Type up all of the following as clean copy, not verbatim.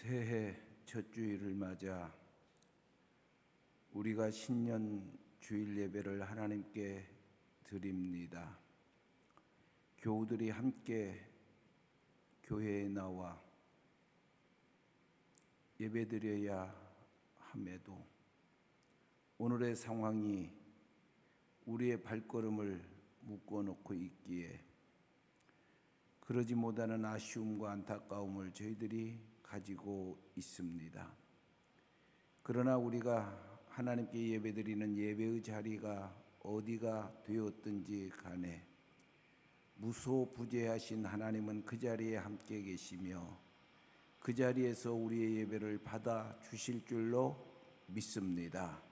새해 첫 주일을 맞아 우리가 신년 주일 예배를 하나님께 드립니다. 교우들이 함께 교회에 나와 예배드려야 함에도 오늘의 상황이 우리의 발걸음을 묶어놓고 있기에 그러지 못하는 아쉬움과 안타까움을 저희들이 가지고 있습니다. 그러나 우리가 하나님께 예배드리는 예배의 자리가 어디가 되었든지 간에 무소부재하신 하나님은 그 자리에 함께 계시며 그 자리에서 우리의 예배를 받아 주실 줄로 믿습니다.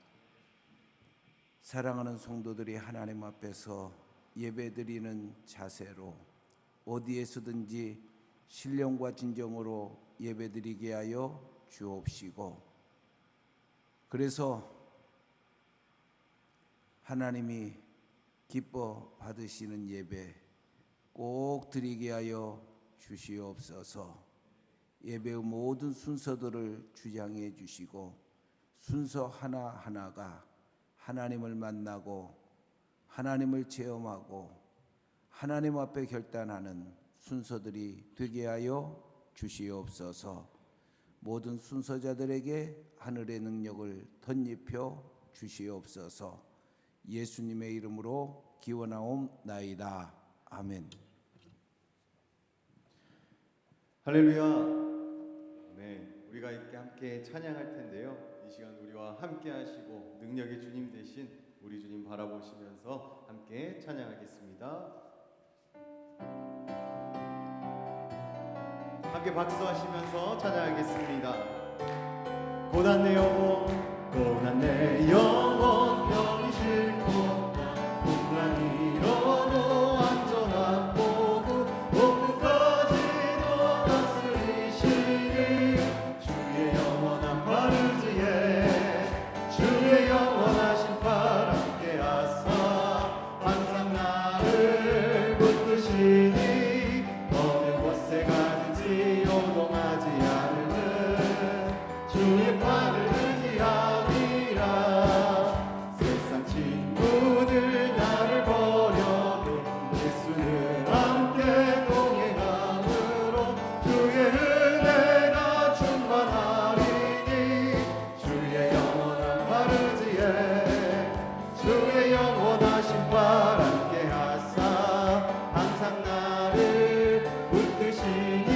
사랑하는 성도들이 하나님 앞에서 예배드리는 자세로 어디에서든지 신령과 진정으로 예배드리게 하여 주옵시고, 그래서 하나님이 기뻐 받으시는 예배 꼭 드리게 하여 주시옵소서. 예배의 모든 순서들을 주장해 주시고 순서 하나하나가 하나님을 만나고 하나님을 체험하고 하나님 앞에 결단하는 순서들이 되게 하여 주시옵소서. 모든 순서자들에게 하늘의 능력을 덧입혀 주시옵소서. 예수님의 이름으로 기원하옵나이다. 아멘. 할렐루야. 네, 우리가 이렇게 함께 찬양할 텐데요. 이 시간 우리와 함께 하시고 능력의 주님 되신 우리 주님 바라보시면서 함께 찬양하겠습니다. 함께 박수하시면서 찬양하겠습니다. 고난 내 영혼, 고난 내 영혼, 병이 싫고 풍랑이로도 안전한 보고 목구까지도 다스리시니 주의 영원한 바르지에 주의 영원하신 팔 함께 하사 항상 나를 붙드시니 어느 곳에 가든지 요동하지 않으면 주의 팔을 의지함이라. 세상 친구들 나를 버려도 예수는 함께 동행함으로 주의 은혜가 충만하리니 주의 영원한 바르지에 주의 영원하신 팔 함께 하사 항상 나를 붙드시니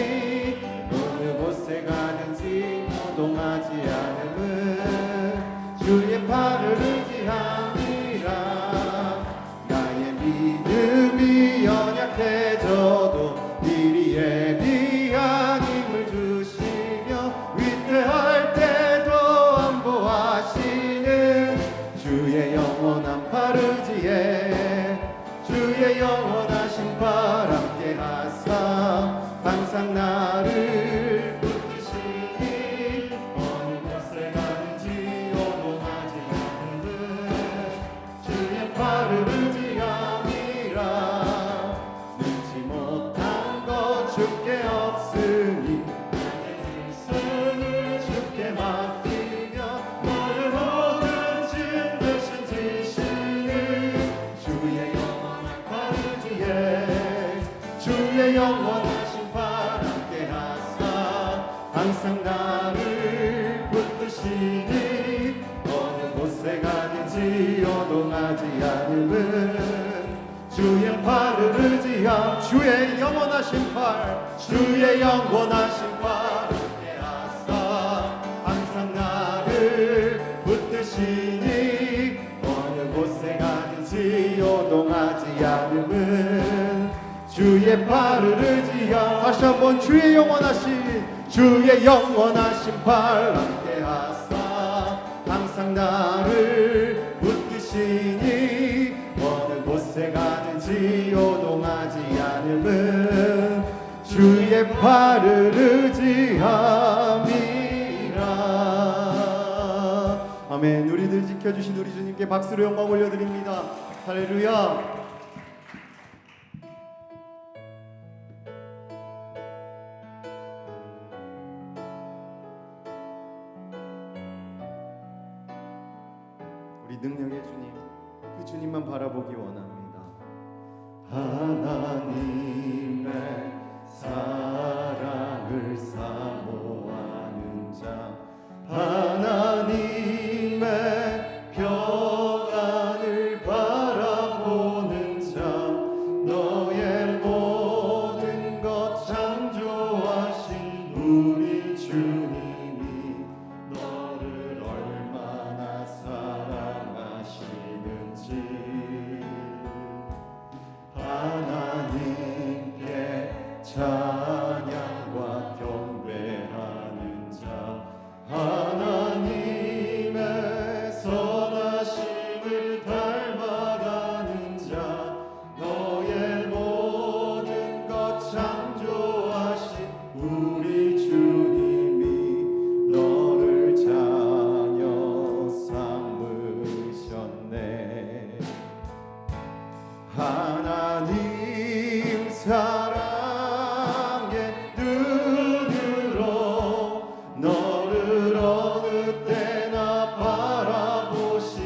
어느 곳에 가든지 요동하지 않음은 주의 팔을 의지함이라. 나의 믿음이 연약해져도 미리 예비한 힘을 주시며 위태할 때도 안보하시는 주의 영원한 팔 의지에 주의 영원하신 팔 함께 하사 항상 나를 붙드시니 어느 곳에 가든지 요동하지 않는 주의 팔을 의지함이라. 능치 못한 것 주께 없으니 나의 일생을 주께 맡기며 너를 모든 짐 대신 지시는 주의 영원한 팔 의지에 주의 영원하신 팔 함께 하사 항상 나를 붙드시니 어느 곳에 가든지 요동하지 않음은 주의 팔을 의지함. 주의 영원하신 팔 주의 영원하신 팔 함께 하사 항상 나를 붙드시니 어느 곳에 가든지 요동하지 않음은 주의 팔을 의지함. 다시 한번 주의 영원하신 팔 함께 하사 항상 나를 붙드시니 어느 곳에 가든지 요동하지 않음은 주의 팔을 의지함이라. 아멘. 우리들 지켜주신 우리 주님께 박수로 영광 올려드립니다. 할렐루야. 우리 능력의 주님, 그 주님만 바라보기 원합니다. 하나님의 사랑을 사모하는 자, 하나님의 평안을 바라보는 자, 너의 모든 것 창조하신 우리 주님이 너를 얼마나 사랑하시는지 하나님께 찬양과 경배하는 자, 하나님의 선하심을 닮아가는 자, 너의 모든 것 창조하신 우리 주님이 너를 자녀 삼으셨네. 하나님 사랑의 눈으로 너를 어느 때나 바라보시고,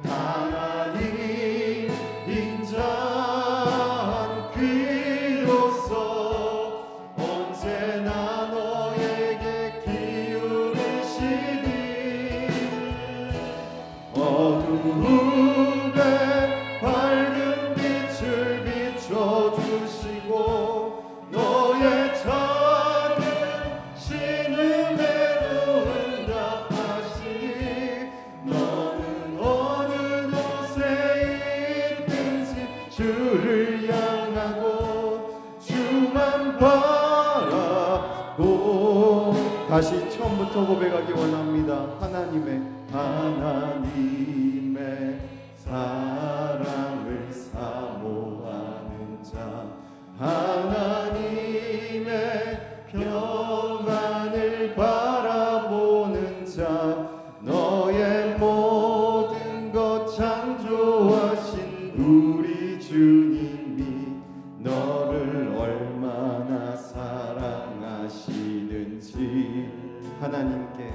하나님 인자한 귀로서 언제나 너에게 기울이시니 어두움에 밝은 빛을 비춰주시고, 너의 작은 신음에도 응답하시니 너는 어느 곳에 있든지 주를 향하고 주만 바라보. 다시 처음부터 고백하기 원합니다. 하나님의 사랑을 사모하는 자, 하나님의 평안을 바라보는 자, 너의 모든 것 창조하신 우리 주님이 너를 얼마나 사랑하시는지 하나님께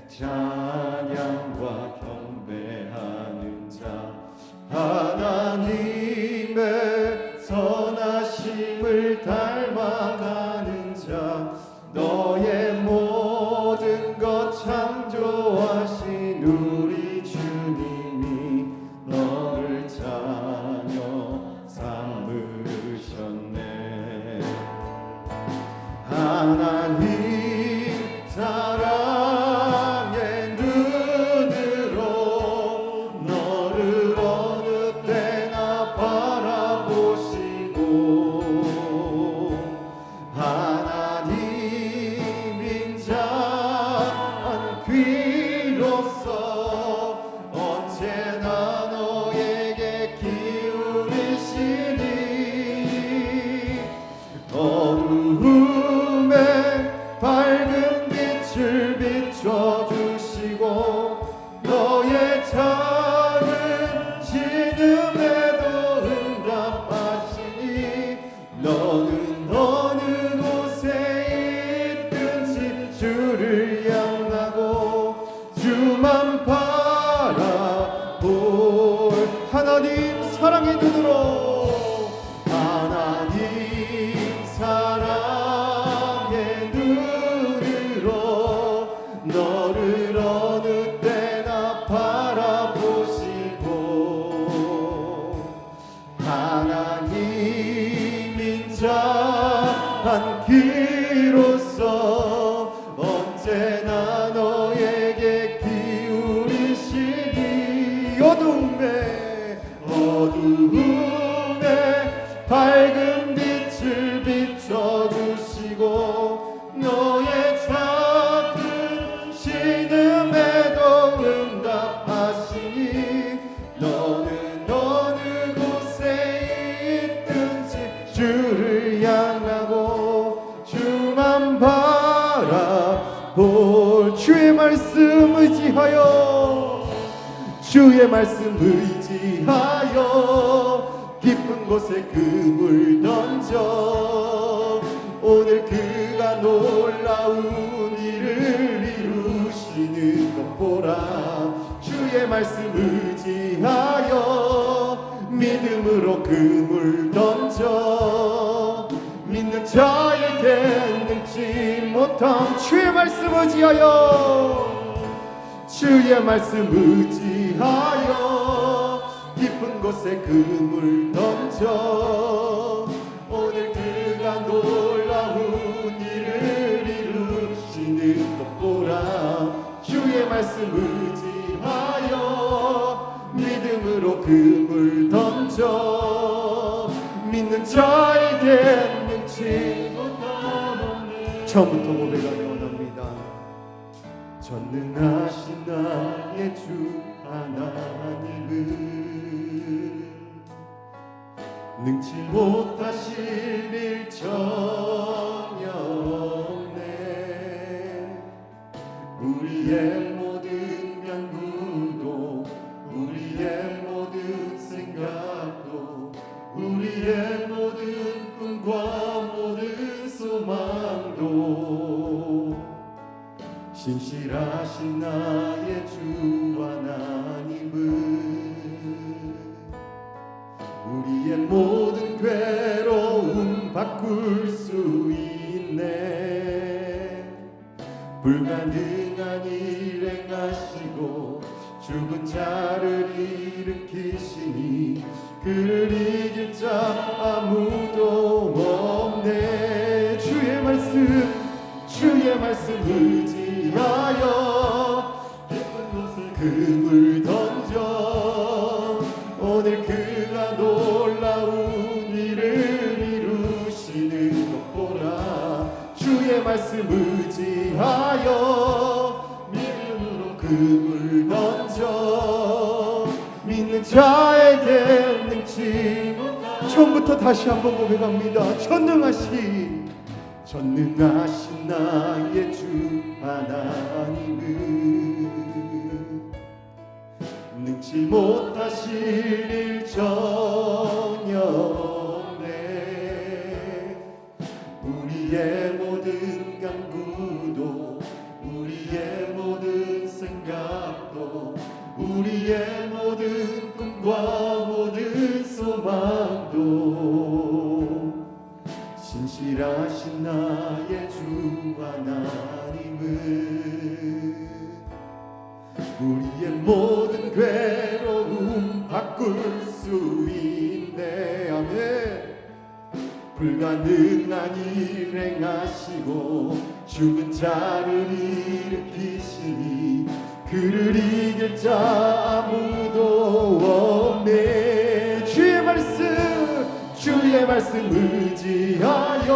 찬양과 경배하는 자, 하나님의 선하심을 닮아가는 자, 너의 모든 것 창조하신 우리 주님이 너를 자녀 삼으셨네. 하나님 사랑의 눈으로 너를 어느 때나 바라보시고, 하나님 인자한 귀로서 언제나 너에게 기울이시니 어두움에 밝은 빛을 비춰주시고, 너의 작은 신음에도 응답하시니 너는 어느 곳에 있든지 주를 향하고 주만 바라볼. 하나님 사랑의 눈으로, 하나님 사랑의 눈으로 너를 어느 때나 바라보시고, 하나님 인자한 귀로서 언제나 너에게 기울이시니 어두움에 밝은 빛을 비춰주시고, 너의 작은 신음에도 응답하시니 너는 어느 곳에 있든지 주를 향하고 주만 바라볼. 주의 말씀 의지하여, 주의 말씀 의지하여 깊은 곳에 그물 던져 오늘 그가 놀라운 보라. 주의 말씀 의지하여 믿음으로 그물 던져 믿는 자에게 능치 못함. 주의 말씀 의지하여, 주의 말씀 의지하여 깊은 곳에 그물 던져 오늘 그가 놀라운 일을 이루시는 것 보라. 주의 말씀 의지하여 믿음으로 그물 던져 믿는 자에게 능치 못함. 처음부터 고백하기 원합니다. 전능하신 나의 주 하나님은 능치 못하실 일 전혀 없네. 우리의 모든 연구도 우리의 모든 생각도 우리의 모든 꿈과 모든 소망도 신실하신 나의 주 하나님은 우리의 모든 괴로움 바꿀 수 있네. 불가능한 일 행하시고 죽은 자를 일으키시니 그를 이길 자 아무도 없네. 주의 말씀 의지하여 깊은 곳에 금을 던져 오늘 그가 놀라운 일을 이루시는 것 보라. 주의 말씀 의지하여 믿음으로 금을 던져 믿는 자에게 능치 못함. 처음부터 다시 한번 고백합니다. 전능하신 나의 주 하나님은 능치 못하실 일 전혀 없네. 우리의 모든 간구도 우리의 모든 생각도 우리의 모든 꿈과 모든 소망도 신실하신 나의 주 하나님은 우리의 모든 괴로움 바꿀 수 있네. 아멘. 불가능한 일 행하시고 죽은 자를 일으키시니 그를 이길 자 아무도 없네. 주의 말씀 의지하여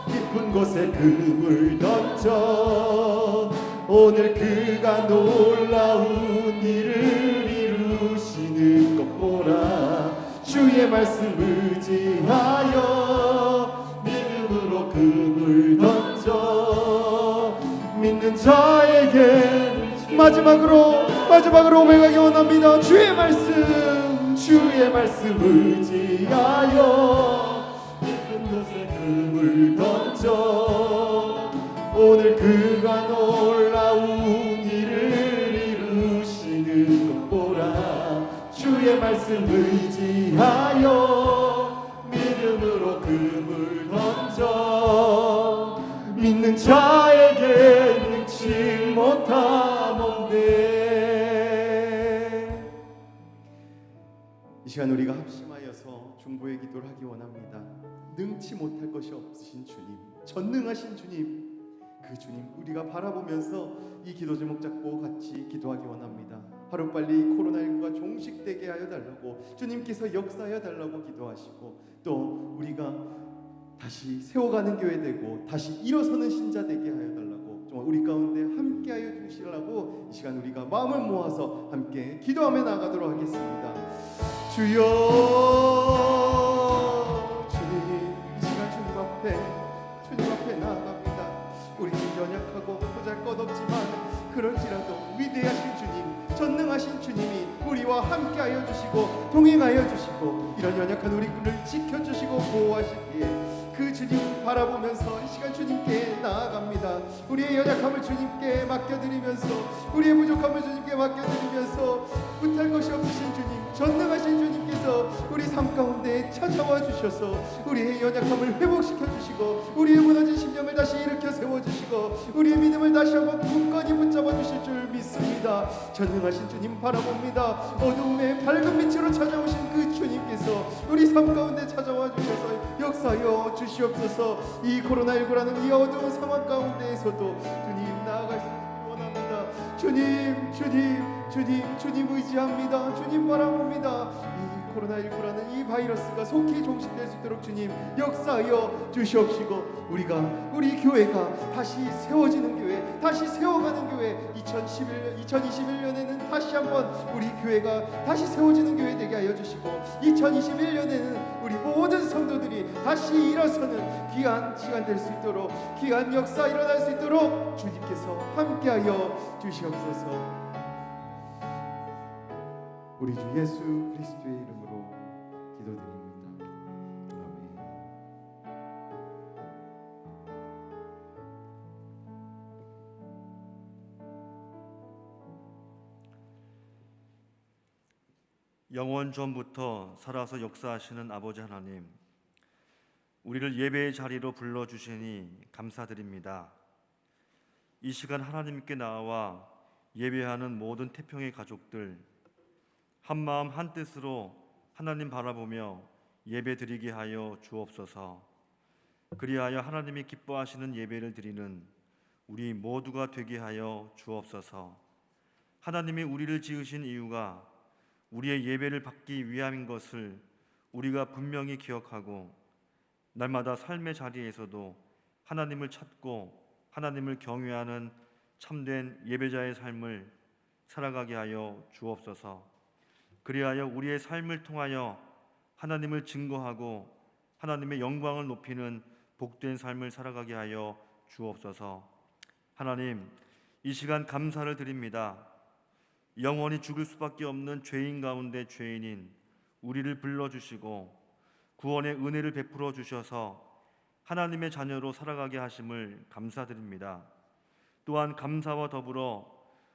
깊은 곳에 금을 던져 오늘 그가 놀라운 일을 이루시는 것 보라. 주의 말씀 의지하여 믿음으로 금을 던져 믿는 자에게 마지막으로 고백하기 원합니다. 주의 말씀 의지하여 깊은 곳에 금을 던져 오늘 그가 놀라운 일을 이루시는 것 보라. 주의 말씀 의지하여 믿음으로 금을 던져 믿는 자에게 능치 못함 없네. 이 시간 우리가 합심하여서 중보의 기도를 하기 원합니다. 능치 못할 것이 없으신 주님, 전능하신 주님, 그 주님 우리가 바라보면서 이 기도 제목 잡고 같이 기도하기 원합니다. 하루빨리 코로나19가 종식되게 하여 달라고 주님께서 역사하여 달라고 기도하시고 또 우리가 다시 세워가는 교회 되고 다시 일어서는 신자 되게 하여 달라고 정말 우리 가운데 함께하여 주시라고 이 시간 우리가 마음을 모아서 함께 기도하며 나가도록 하겠습니다. 주여, 주님, 이 시간 주님 앞에 나아갑니다. 우리는 연약하고 보잘것없지만 그럴지라도 위대하신 주님, 전능하신 주님이 우리와 함께하여 주시고 동행하여 주시고 이런 연약한 우리 꾼을 지켜주시고 보호하시기에 그 주님 바라보면서 이 시간 주님께 나아갑니다. 우리의 연약함을 주님께 맡겨드리면서, 우리의 부족함을 주님께 맡겨드리면서, 못할 것이 없으신 주님, 전능하신 주님께서 우리 삶 가운데 찾아와 주셔서 우리의 연약함을 회복시켜 주시고, 우리의 무너진 심령을 다시 일으켜 세워주시고, 우리의 믿음을 다시 한번 굳건히 붙잡아 주실 줄 믿습니다. 전능하신 주님 바라봅니다. 어두움의 밝은 빛으로 찾아오신 그 주님께서 우리 삶 가운데 찾아와 주셔서 역사하여 주시옵소서. 이 코로나19라는 이 어두운 상황 가운데에서도 주님 나아갈 수 있기를 원합니다. 주님 의지합니다. 주님 바라봅니다. 이 코로나19라는 이 바이러스가 속히 종식될 수 있도록 주님 역사하여 주시옵시고, 우리 교회가 다시 세워지는 교회, 다시 세워가는 교회, 2021년에는 다시 한번 우리 교회가 다시 세워지는 교회 되게 하여 주시고, 2021년에는 우리 모든 성도들이 다시 일어서는 귀한 시간 될 수 있도록, 귀한 역사 일어날 수 있도록 주님께서 함께하여 주시옵소서. 우리 주 예수 그리스도의 이름으로 기도드립니다. 아멘. 영원 전부터 살아서 역사하시는 아버지 하나님, 우리를 예배의 자리로 불러주시니 감사드립니다. 이 시간 하나님께 나와 예배하는 모든 태평의 가족들, 한마음 한뜻으로 하나님 바라보며 예배드리게 하여 주옵소서. 그리하여 하나님이 기뻐하시는 예배를 드리는 우리 모두가 되게 하여 주옵소서. 하나님이 우리를 지으신 이유가 우리의 예배를 받기 위함인 것을 우리가 분명히 기억하고, 날마다 삶의 자리에서도 하나님을 찾고 하나님을 경외하는 참된 예배자의 삶을 살아가게 하여 주옵소서. 그리하여 우리의 삶을 통하여 하나님을 증거하고 하나님의 영광을 높이는 복된 삶을 살아가게 하여 주옵소서. 하나님, 이 시간 감사를 드립니다. 영원히 죽을 수밖에 없는 죄인 가운데 죄인인 우리를 불러주시고 구원의 은혜를 베풀어 주셔서 하나님의 자녀로 살아가게 하심을 감사드립니다. 또한 감사와 더불어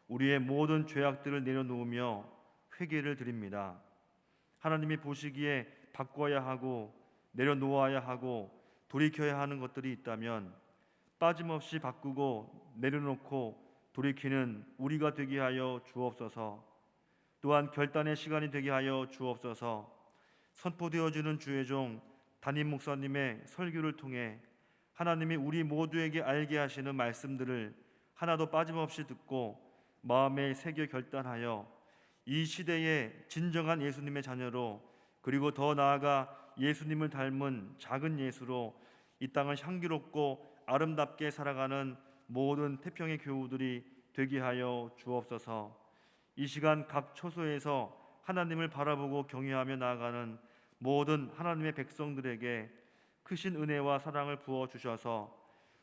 우리의 모든 죄악들을 내려놓으며 회개를 드립니다. 하나님이 보시기에 바꿔야 하고 내려놓아야 하고 돌이켜야 하는 것들이 있다면 빠짐없이 바꾸고 내려놓고 돌이키는 우리가 되게 하여 주옵소서. 또한 결단의 시간이 되게 하여 주옵소서. 선포되어지는 주의 종 담임 목사님의 설교를 통해 하나님이 우리 모두에게 알게 하시는 말씀들을 하나도 빠짐없이 듣고 마음에 새겨 결단하여 이 시대의 진정한 예수님의 자녀로, 그리고 더 나아가 예수님을 닮은 작은 예수로 이 땅을 향기롭고 아름답게 살아가는 모든 태평의 교우들이 되게 하여 주옵소서. 이 시간 각 처소에서 하나님을 바라보고 경외하며 나아가는 모든 하나님의 백성들에게 크신 은혜와 사랑을 부어 주셔서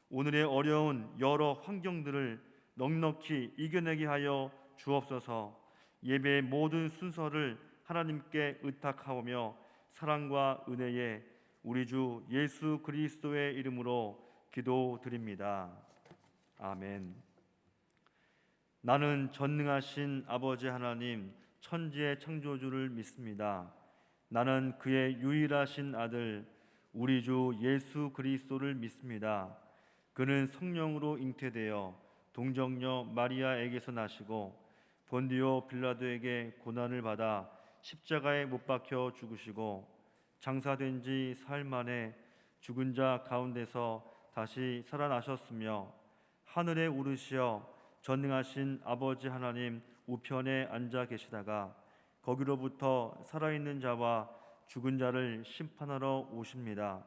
오늘의 어려운 여러 환경들을 넉넉히 이겨내게 하여 주옵소서. 예배의 모든 순서를 하나님께 의탁하오며 사랑과 은혜에 우리 주 예수 그리스도의 이름으로 기도드립니다. 아멘. 나는 전능하신 아버지 하나님 천지의 창조주를 믿습니다. 나는 그의 유일하신 아들 우리 주 예수 그리스도를 믿습니다. 그는 성령으로 잉태되어 동정녀 마리아에게서 나시고 본디오 빌라도에게 고난을 받아 십자가에 못 박혀 죽으시고 장사된 지 사흘 만에 죽은 자 가운데서 다시 살아나셨으며 하늘에 오르시어 전능하신 아버지 하나님 우편에 앉아 계시다가 거기로부터 살아있는 자와 죽은 자를 심판하러 오십니다.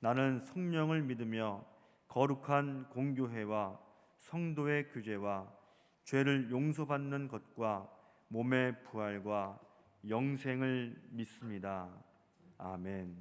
나는 성령을 믿으며 거룩한 공교회와 성도의 규제와 죄를 용서받는 것과 몸의 부활과 영생을 믿습니다. 아멘.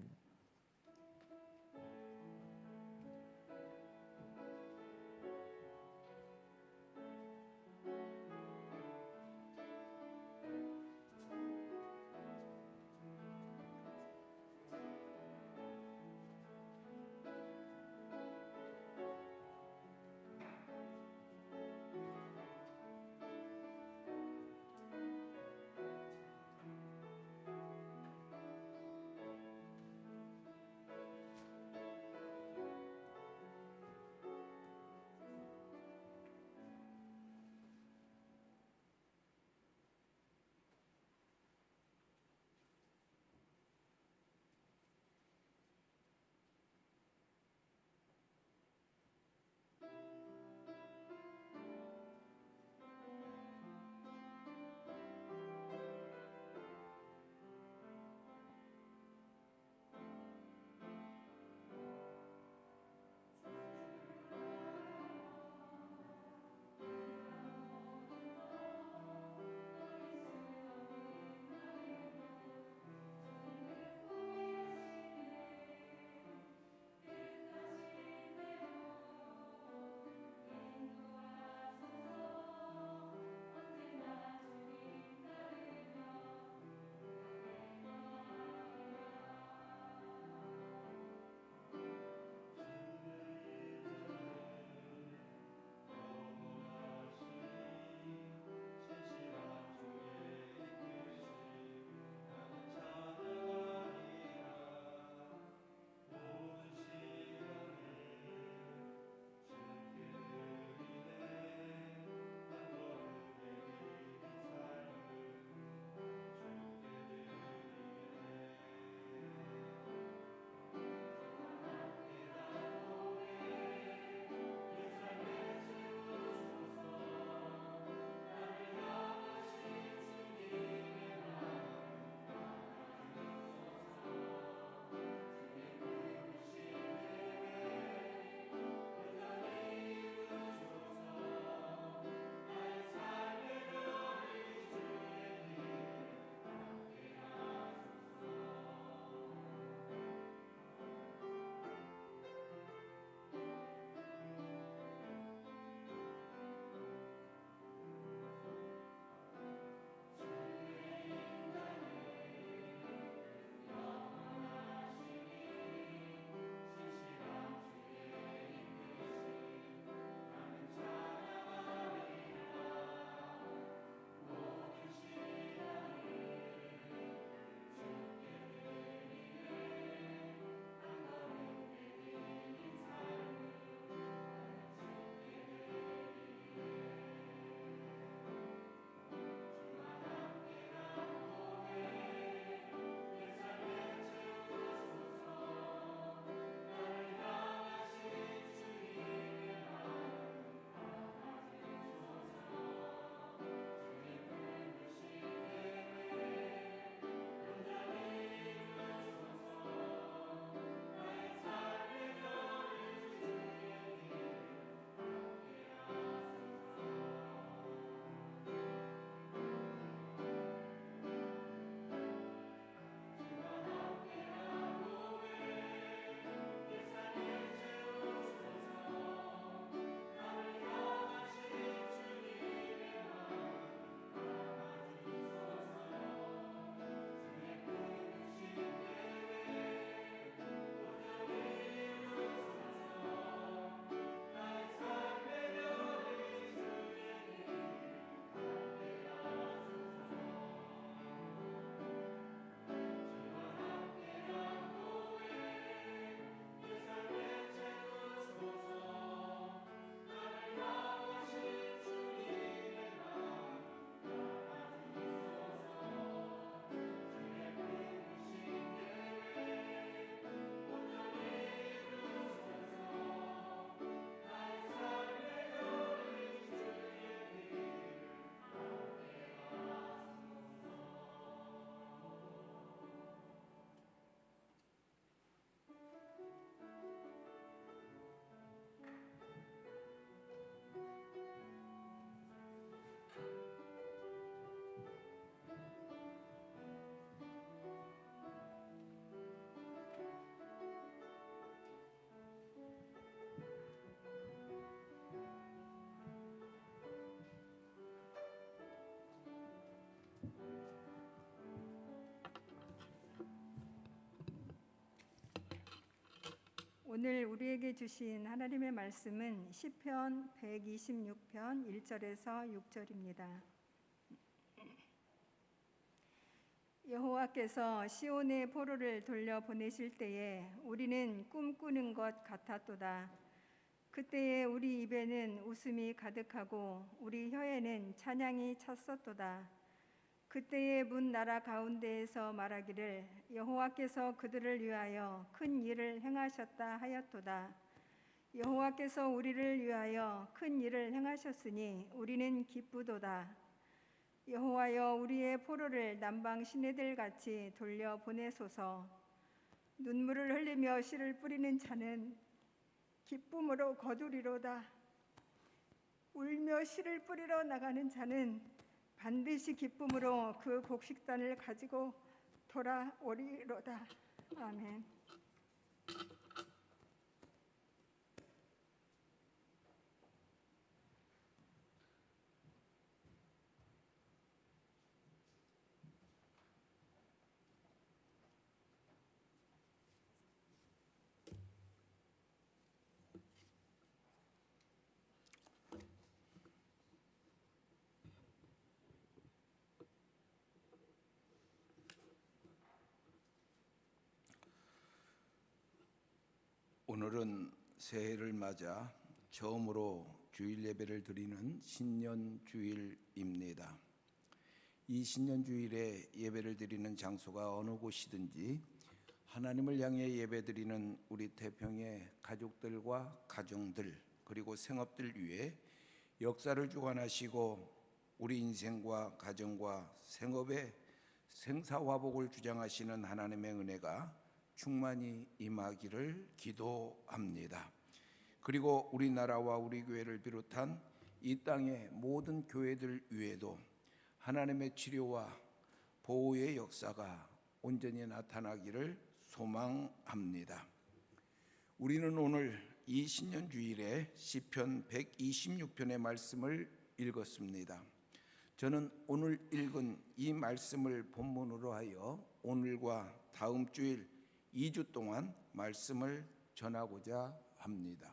오늘 우리에게 주신 하나님의 말씀은 시편 126편 1절에서 6절입니다. 여호와께서 시온의 포로를 돌려보내실 때에 우리는 꿈꾸는 것 같았도다. 그때에 우리 입에는 웃음이 가득하고 우리 혀에는 찬양이 찼었도다. 그때에 문 나라 가운데에서 말하기를 여호와께서 그들을 위하여 큰 일을 행하셨다 하였도다. 여호와께서 우리를 위하여 큰 일을 행하셨으니 우리는 기쁘도다. 여호와여, 우리의 포로를 남방 시내들 같이 돌려 보내소서. 눈물을 흘리며 씨를 뿌리는 자는 기쁨으로 거두리로다. 울며 씨를 뿌리러 나가는 자는 반드시 기쁨으로 그 곡식단을 가지고 돌아오리로다. 아멘. 오늘은 새해를 맞아 처음으로 주일 예배를 드리는 신년 주일입니다. 이 신년 주일에 예배를 드리는 장소가 어느 곳이든지 하나님을 향해 예배드리는 우리 태평의 가족들과 가정들 그리고 생업들 위해 역사를 주관하시고 우리 인생과 가정과 생업의 생사화복을 주장하시는 하나님의 은혜가 충만히 임하기를 기도합니다. 그리고 우리나라와 우리 교회를 비롯한 이 땅의 모든 교회들 위에도 하나님의 치료와 보호의 역사가 온전히 나타나기를 소망합니다. 우리는 오늘 이 신년 주일에 시편 126편의 말씀을 읽었습니다. 저는 오늘 읽은 이 말씀을 본문으로 하여 오늘과 다음 주일 2주 동안 말씀을 전하고자 합니다.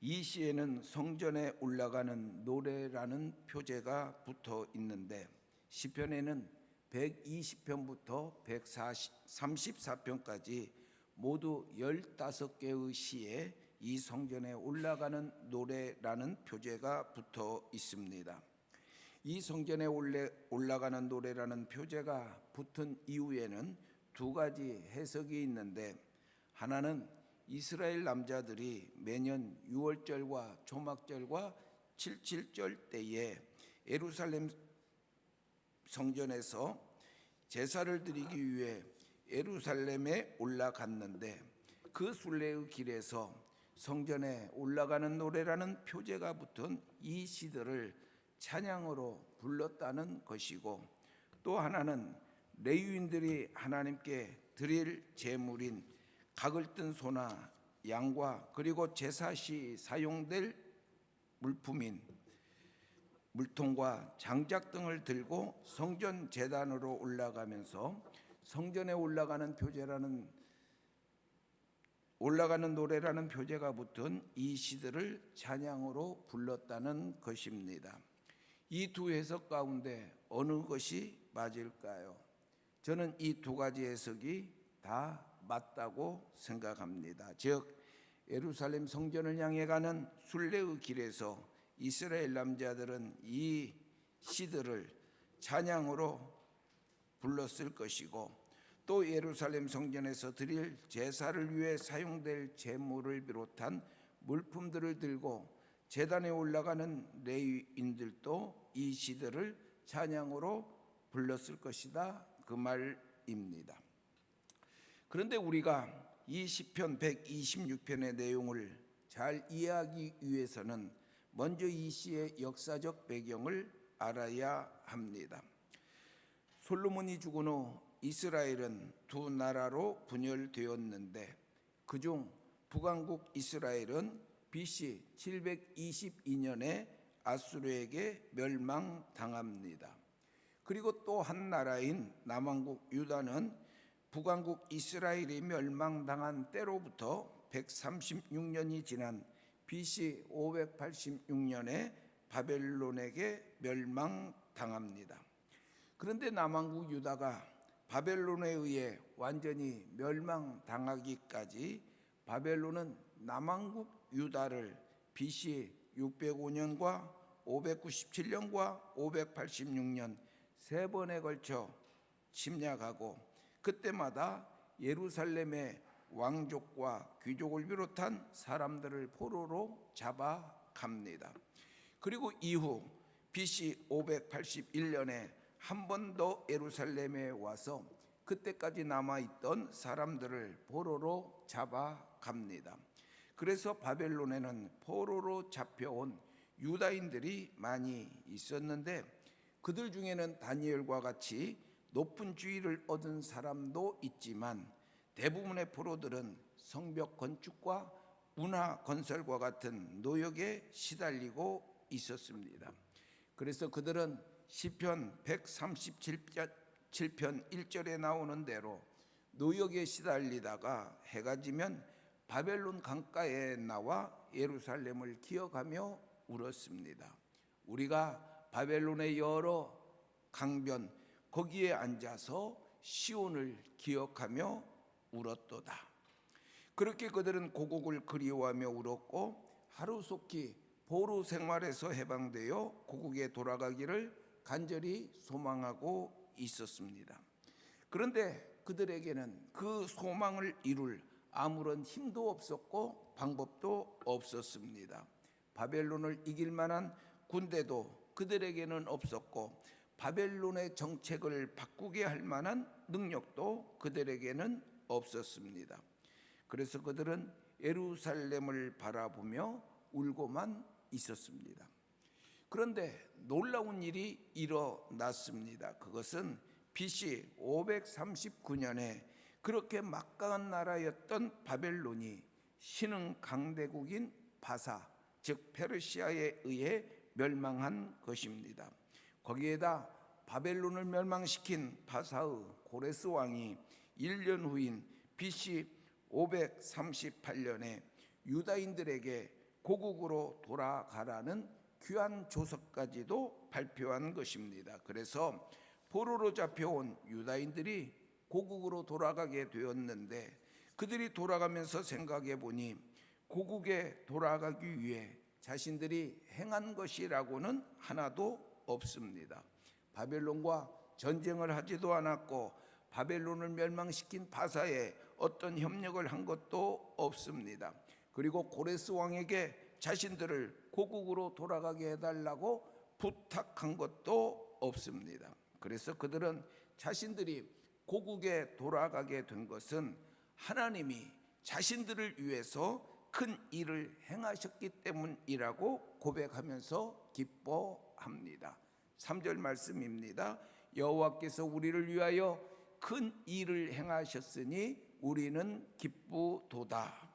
이 시에는 성전에 올라가는 노래라는 표제가 붙어 있는데 시편에는 120편부터 134편까지 모두 15개의 시에 이 성전에 올라가는 노래라는 표제가 붙어 있습니다. 이 성전에 올라가는 노래라는 표제가 붙은 이유에는 두 가지 해석이 있는데, 하나는 이스라엘 남자들이 매년 6월절과 조막절과 77절 때에 예루살렘 성전에서 제사를 드리기 위해 예루살렘에 올라갔는데 그 순례의 길에서 성전에 올라가는 노래라는 표제가 붙은 이 시들을 찬양으로 불렀다는 것이고, 또 하나는 레위인들이 하나님께 드릴 제물인 각을 뜬 소나 양과 그리고 제사 시 사용될 물품인 물통과 장작 등을 들고 성전 제단으로 올라가면서 성전에 올라가는 노래라는 표제가 붙은 이 시들을 찬양으로 불렀다는 것입니다. 이 두 해석 가운데 어느 것이 맞을까요? 저는 이 두 가지 해석이 다 맞다고 생각합니다. 즉 예루살렘 성전을 향해 가는 순례의 길에서 이스라엘 남자들은 이 시들을 찬양으로 불렀을 것이고, 또 예루살렘 성전에서 드릴 제사를 위해 사용될 제물을 비롯한 물품들을 들고 제단에 올라가는 레위인들도 이 시들을 찬양으로 불렀을 것이다, 그 말입니다. 그런데 우리가 이 시편 126편의 내용을 잘 이해하기 위해서는 먼저 이 시의 역사적 배경을 알아야 합니다. 솔로몬이 죽은 후 이스라엘은 두 나라로 분열되었는데 그중 북왕국 이스라엘은 BC 722년에 아수르에게 멸망당합니다. 그리고 또 한 나라인 남왕국 유다는 북왕국 이스라엘이 멸망당한 때로부터 136년이 지난 BC 586년에 바벨론에게 멸망당합니다. 그런데 남왕국 유다가 바벨론에 의해 완전히 멸망당하기까지 바벨론은 남왕국 유다를 BC 605년과 597년과 586년 세 번에 걸쳐 침략하고 그때마다 예루살렘의 왕족과 귀족을 비롯한 사람들을 포로로 잡아갑니다. 그리고 이후 BC 581년에 한 번 더 예루살렘에 와서 그때까지 남아있던 사람들을 포로로 잡아갑니다. 그래서 바벨론에는 포로로 잡혀온 유다인들이 많이 있었는데 그들 중에는 다니엘과 같이 높은 지위를 얻은 사람도 있지만 대부분의 포로들은 성벽 건축과 운하 건설과 같은 노역에 시달리고 있었습니다. 그래서 그들은 시편 137편 1절에 나오는 대로 노역에 시달리다가 해가 지면 바벨론 강가에 나와 예루살렘을 기억하며 울었습니다. 우리가 바벨론의 여러 강변 거기에 앉아서 시온을 기억하며 울었도다. 그렇게 그들은 고국을 그리워하며 울었고 하루속히 포로 생활에서 해방되어 고국에 돌아가기를 간절히 소망하고 있었습니다. 그런데 그들에게는 그 소망을 이룰 아무런 힘도 없었고 방법도 없었습니다. 바벨론을 이길 만한 군대도 그들에게는 없었고 바벨론의 정책을 바꾸게 할 만한 능력도 그들에게는 없었습니다. 그래서 그들은 예루살렘을 바라보며 울고만 있었습니다. 그런데 놀라운 일이 일어났습니다. 그것은 BC 539년에 그렇게 막강한 나라였던 바벨론이 신흥 강대국인 바사, 즉 페르시아에 의해 멸망한 것입니다. 거기에다 바벨론을 멸망시킨 바사의 고레스 왕이 1년 후인 BC 538년에 유다인들에게 고국으로 돌아가라는 귀한 조서까지도 발표한 것입니다. 그래서 포로로 잡혀온 유다인들이 고국으로 돌아가게 되었는데 그들이 돌아가면서 생각해 보니 고국에 돌아가기 위해 자신들이 행한 것이라고는 하나도 없습니다. 바벨론과 전쟁을 하지도 않았고 바벨론을 멸망시킨 바사에 어떤 협력을 한 것도 없습니다. 그리고 고레스 왕에게 자신들을 고국으로 돌아가게 해달라고 부탁한 것도 없습니다. 그래서 그들은 자신들이 고국에 돌아가게 된 것은 하나님이 자신들을 위해서 큰 일을 행하셨기 때문이라고 고백하면서 기뻐합니다. 3절 말씀입니다. 여호와께서 우리를 위하여 큰 일을 행하셨으니 우리는 기쁘도다.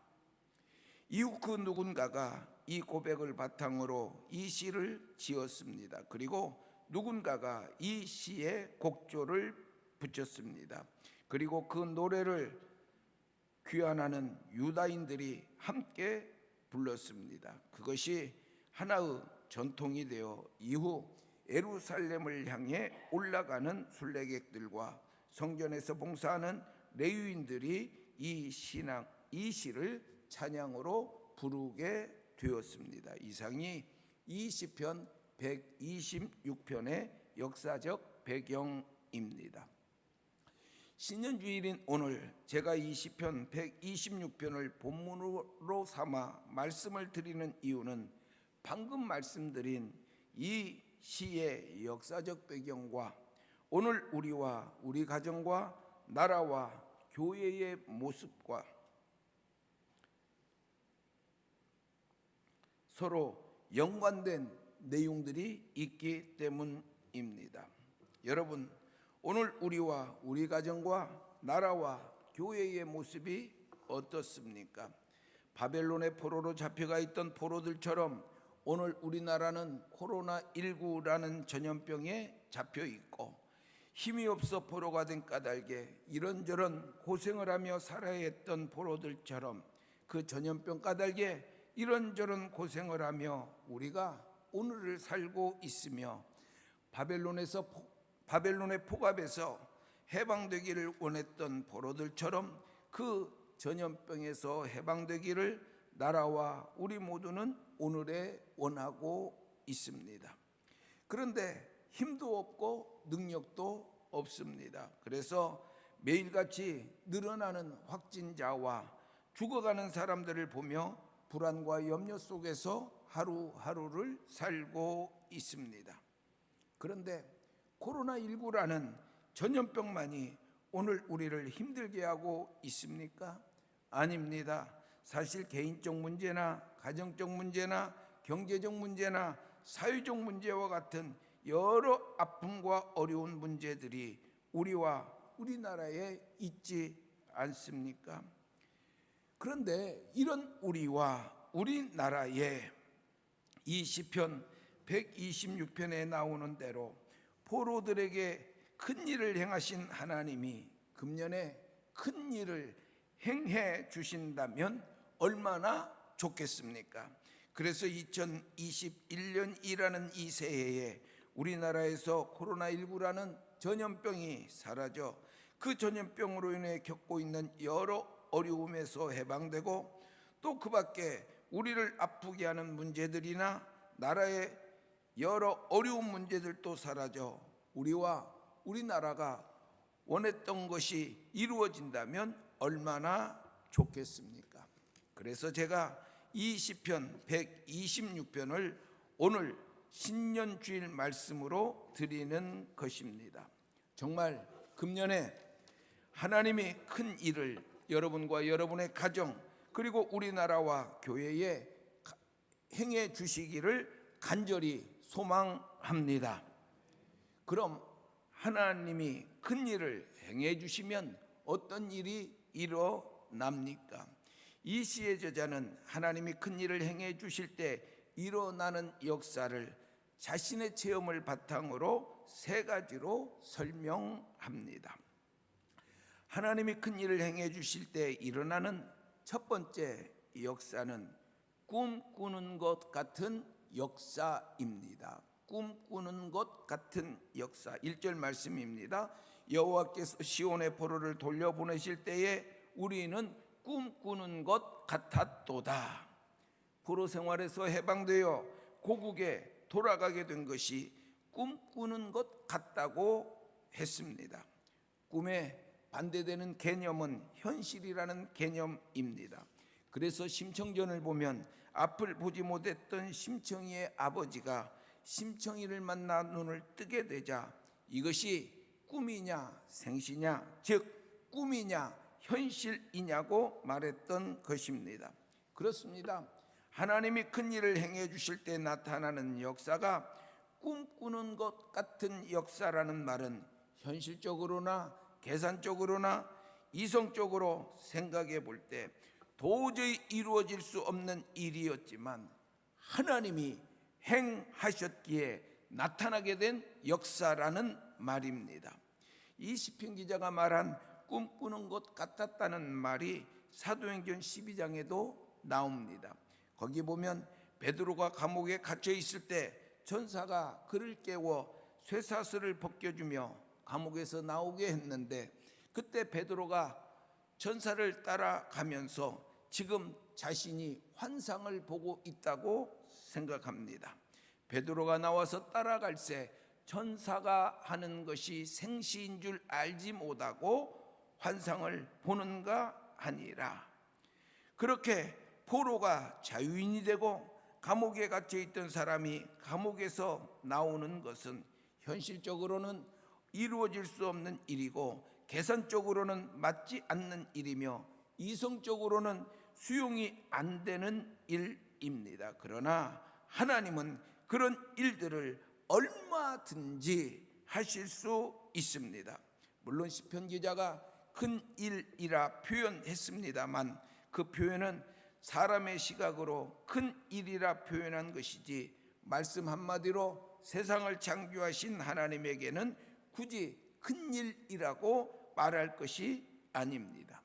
이후 그 누군가가 이 고백을 바탕으로 이 시를 지었습니다. 그리고 누군가가 이 시에 곡조를 붙였습니다. 그리고 그 노래를 귀환하는 유다인들이 함께 불렀습니다. 그것이 하나의 전통이 되어 이후 예루살렘을 향해 올라가는 순례객들과 성전에서 봉사하는 레위인들이 이 시를 찬양으로 부르게 되었습니다. 이상이 이 시편 126편의 역사적 배경입니다. 신년주일인 오늘 제가 이 시편 126편을 본문으로 삼아 말씀을 드리는 이유는 방금 말씀드린 이 시의 역사적 배경과 오늘 우리와 우리 가정과 나라와 교회의 모습과 서로 연관된 내용들이 있기 때문입니다. 여러분, 오늘 우리와 우리 가정과 나라와 교회의 모습이 어떻습니까? 바벨론의 포로로 잡혀가 있던 포로들처럼 오늘 우리나라는 코로나19라는 전염병에 잡혀 있고 힘이 없어 포로가 된 까닭에 이런저런 고생을 하며 살아야 했던 포로들처럼 그 전염병 까닭에 이런저런 고생을 하며 우리가 오늘을 살고 있으며 바벨론의 포갑에서 해방되기를 원했던 포로들처럼 그 전염병에서 해방되기를 나라와 우리 모두는 오늘에 원하고 있습니다. 그런데 힘도 없고 능력도 없습니다. 그래서 매일같이 늘어나는 확진자와 죽어가는 사람들을 보며 불안과 염려 속에서 하루하루를 살고 있습니다. 그런데 코로나19라는 전염병만이 오늘 우리를 힘들게 하고 있습니까? 아닙니다. 사실 개인적 문제나 가정적 문제나 경제적 문제나 사회적 문제와 같은 여러 아픔과 어려운 문제들이 우리와 우리나라에 있지 않습니까? 그런데 이런 우리와 우리나라에 이 시편 126편에 나오는 대로 포로들에게 큰 일을 행하신 하나님이 금년에 큰 일을 행해 주신다면 얼마나 좋겠습니까? 그래서 2021년이라는 이 새해에 우리나라에서 코로나19라는 전염병이 사라져 그 전염병으로 인해 겪고 있는 여러 어려움에서 해방되고 또 그 밖에 우리를 아프게 하는 문제들이나 나라의 여러 어려운 문제들도 사라져 우리와 우리나라가 원했던 것이 이루어진다면 얼마나 좋겠습니까? 그래서 제가 이 시편 126편을 오늘 신년주일 말씀으로 드리는 것입니다. 정말 금년에 하나님이 큰 일을 여러분과 여러분의 가정 그리고 우리나라와 교회에 행해 주시기를 간절히 소망합니다. 그럼 하나님이 큰 일을 행해 주시면 어떤 일이 일어납니까? 이 시의 저자는 하나님이 큰 일을 행해 주실 때 일어나는 역사를 자신의 체험을 바탕으로 세 가지로 설명합니다. 하나님이 큰 일을 행해 주실 때 일어나는 첫 번째 역사는 꿈꾸는 것 같은 역사입니다. 꿈꾸는 것 같은 역사. 1절 말씀입니다. 여호와께서 시온의 포로를 돌려보내실 때에 우리는 꿈꾸는 것 같았도다. 포로 생활에서 해방되어 고국에 돌아가게 된 것이 꿈꾸는 것 같다고 했습니다. 꿈에 반대되는 개념은 현실이라는 개념입니다. 그래서 심청전을 보면 앞을 보지 못했던 심청이의 아버지가 심청이를 만나 눈을 뜨게 되자 이것이 꿈이냐 생시냐, 즉 꿈이냐 현실이냐고 말했던 것입니다. 그렇습니다. 하나님이 큰 일을 행해 주실 때 나타나는 역사가 꿈꾸는 것 같은 역사라는 말은 현실적으로나 계산적으로나 이성적으로 생각해 볼 때 도저히 이루어질 수 없는 일이었지만 하나님이 행하셨기에 나타나게 된 역사라는 말입니다. 이 시편 기자가 말한 꿈꾸는 것 같았다는 말이 사도행전 12장에도 나옵니다. 거기 보면 베드로가 감옥에 갇혀 있을 때 천사가 그를 깨워 쇠사슬을 벗겨주며 감옥에서 나오게 했는데 그때 베드로가 천사를 따라가면서 지금 자신이 환상을 보고 있다고 생각합니다. 베드로가 나와서 따라갈새 천사가 하는 것이 생시인 줄 알지 못하고 환상을 보는가 하니라. 그렇게 포로가 자유인이 되고 감옥에 갇혀 있던 사람이 감옥에서 나오는 것은 현실적으로는 이루어질 수 없는 일이고 계산적으로는 맞지 않는 일이며 이성적으로는 수용이 안 되는 일입니다. 그러나 하나님은 그런 일들을 얼마든지 하실 수 있습니다. 물론 시편 기자가 큰 일이라 표현했습니다만 그 표현은 사람의 시각으로 큰 일이라 표현한 것이지 말씀 한마디로 세상을 창조하신 하나님에게는 굳이 큰 일이라고 말할 것이 아닙니다.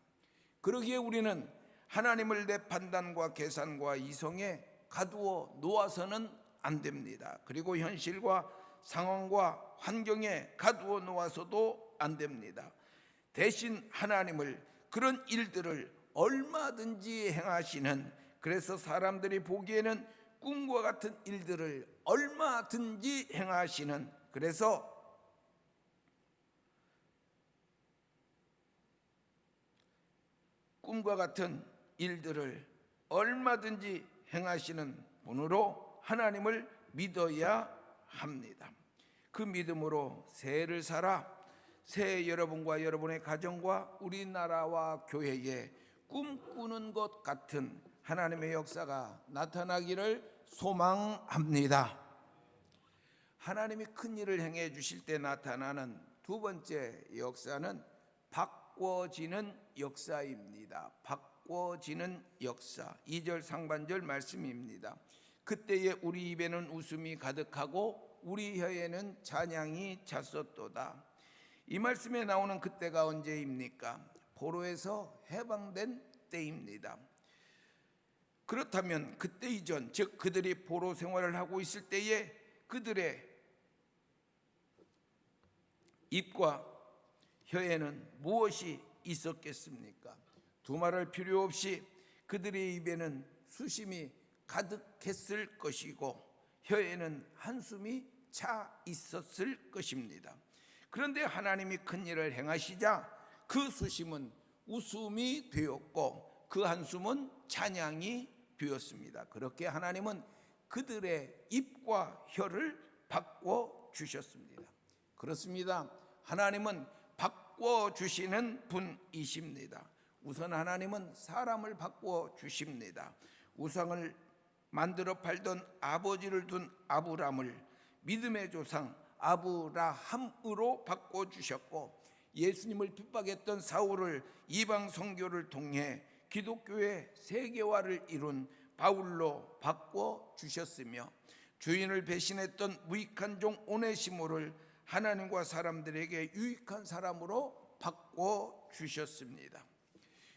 그러기에 우리는 하나님을 내 판단과 계산과 이성에 가두어 놓아서는 안 됩니다. 그리고 현실과 상황과 환경에 가두어 놓아서도 안 됩니다. 대신 하나님을 그런 일들을 얼마든지 행하시는, 그래서 사람들이 보기에는 꿈과 같은 일들을 얼마든지 행하시는, 그래서 꿈과 같은 일들을 얼마든지 행하시는 분으로 하나님을 믿어야 합니다. 그 믿음으로 새해를 살아 새해 여러분과 여러분의 가정과 우리나라와 교회에 꿈꾸는 것 같은 하나님의 역사가 나타나기를 소망합니다. 하나님이 큰 일을 행해 주실 때 나타나는 두 번째 역사는 바꿔지는 역사입니다. 바꿔지는 역사. 2절 상반절 말씀입니다. 그때에 우리 입에는 웃음이 가득하고 우리 혀에는 찬양이 찼었도다. 이 말씀에 나오는 그때가 언제입니까? 포로에서 해방된 때입니다. 그렇다면 그때 이전, 즉 그들이 포로 생활을 하고 있을 때에 그들의 입과 혀에는 무엇이 있었겠습니까? 두말할 필요 없이 그들의 입에는 수심이 가득했을 것이고 혀에는 한숨이 차 있었을 것입니다. 그런데 하나님이 큰 일을 행하시자 그 수심은 웃음이 되었고 그 한숨은 찬양이 되었습니다. 그렇게 하나님은 그들의 입과 혀를 바꿔주셨습니다. 그렇습니다. 하나님은 바꿔주시는 분이십니다. 우선 하나님은 사람을 바꿔주십니다. 우상을 만들어 팔던 아버지를 둔 아브람을 믿음의 조상 아브라함으로 바꿔주셨고, 예수님을 핍박했던 사울을 이방 선교를 통해 기독교의 세계화를 이룬 바울로 바꿔주셨으며, 주인을 배신했던 무익한 종 오네시모를 하나님과 사람들에게 유익한 사람으로 바꿔주셨습니다.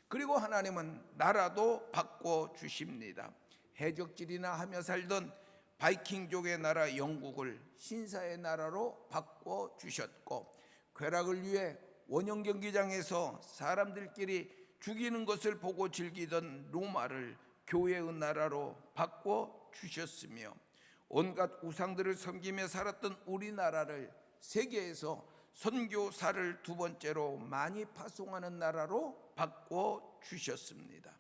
그리고 하나님은 나라도 바꿔주십니다. 해적질이나 하며 살던 바이킹족의 나라 영국을 신사의 나라로 바꿔주셨고, 쾌락을 위해 원형 경기장에서 사람들끼리 죽이는 것을 보고 즐기던 로마를 교회의 나라로 바꿔주셨으며, 온갖 우상들을 섬기며 살았던 우리나라를 세계에서 선교사를 두 번째로 많이 파송하는 나라로 바꿔주셨습니다.